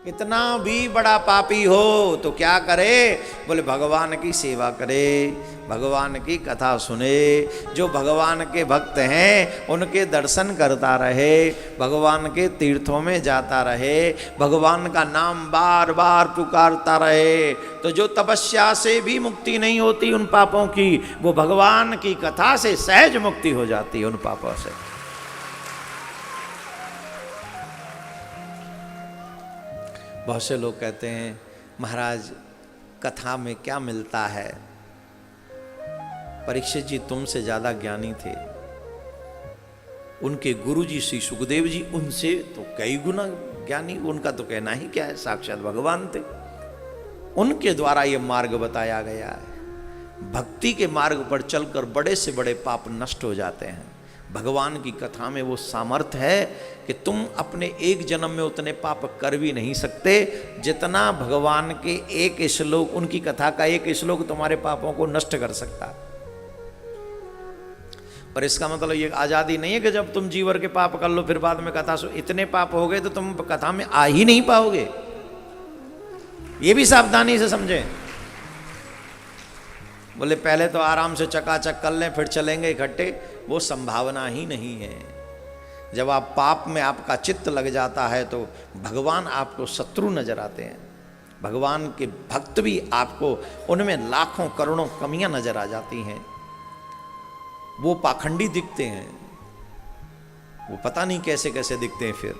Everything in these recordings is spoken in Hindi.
कितना भी बड़ा पापी हो तो क्या करे, बोले भगवान की सेवा करे, भगवान की कथा सुने, जो भगवान के भक्त हैं उनके दर्शन करता रहे, भगवान के तीर्थों में जाता रहे, भगवान का नाम बार बार पुकारता रहे, तो जो तपस्या से भी मुक्ति नहीं होती उन पापों की, वो भगवान की कथा से सहज मुक्ति हो जाती है उन पापों से। बहुत से लोग कहते हैं महाराज कथा में क्या मिलता है, परीक्षित जी तुमसे ज्यादा ज्ञानी थे, उनके गुरु जी श्री सुखदेव जी उनसे तो कई गुना ज्ञानी, उनका तो कहना ही क्या है, साक्षात भगवान थे, उनके द्वारा ये मार्ग बताया गया है। भक्ति के मार्ग पर चलकर बड़े से बड़े पाप नष्ट हो जाते हैं। भगवान की कथा में वो सामर्थ्य है कि तुम अपने एक जन्म में उतने पाप कर भी नहीं सकते जितना भगवान के एक श्लोक, उनकी कथा का एक श्लोक तुम्हारे पापों को नष्ट कर सकता। पर इसका मतलब ये आजादी नहीं है कि जब तुम जीवर के पाप कर लो फिर बाद में कथा सो, इतने पाप हो गए तो तुम कथा में आ ही नहीं पाओगे, ये भी सावधानी से समझें। बोले पहले तो आराम से चकाचक कर लें फिर चलेंगे इकट्ठे, वो संभावना ही नहीं है। जब आप पाप में आपका चित्त लग जाता है तो भगवान आपको शत्रु नजर आते हैं, भगवान के भक्त भी आपको उनमें लाखों करोड़ों कमियां नजर आ जाती हैं, वो पाखंडी दिखते हैं, वो पता नहीं कैसे कैसे दिखते हैं फिर,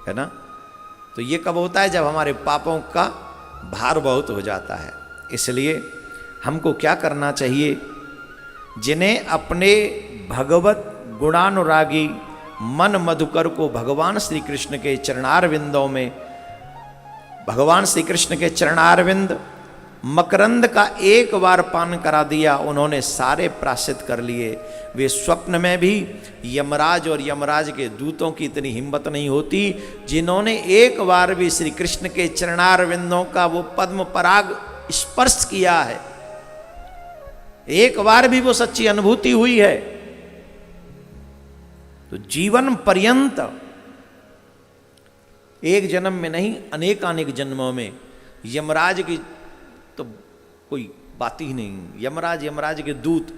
है ना। तो ये कब होता है, जब हमारे पापों का भार बहुत हो जाता है। इसलिए हमको क्या करना चाहिए, जिन्हें अपने भगवत गुणानुरागी मन मधुकर को भगवान श्री कृष्ण के चरणारविंदों में, भगवान श्री कृष्ण के चरणारविंद मकरंद का एक बार पान करा दिया, उन्होंने सारे प्रायश्चित कर लिए। वे स्वप्न में भी यमराज और यमराज के दूतों की इतनी हिम्मत नहीं होती जिन्होंने एक बार भी श्री कृष्ण के चरणारविंदों का वो पद्म पराग स्पर्श किया है, एक बार भी वो सच्ची अनुभूति हुई है, तो जीवन पर्यंत, एक जन्म में नहीं अनेकानेक जन्मों में यमराज की तो कोई बात ही नहीं, यमराज, यमराज के दूत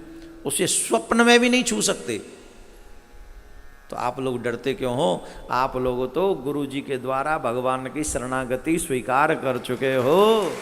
उसे स्वप्न में भी नहीं छू सकते। तो आप लोग डरते क्यों हो, आप लोग तो गुरु जी के द्वारा भगवान की शरणागति स्वीकार कर चुके हो।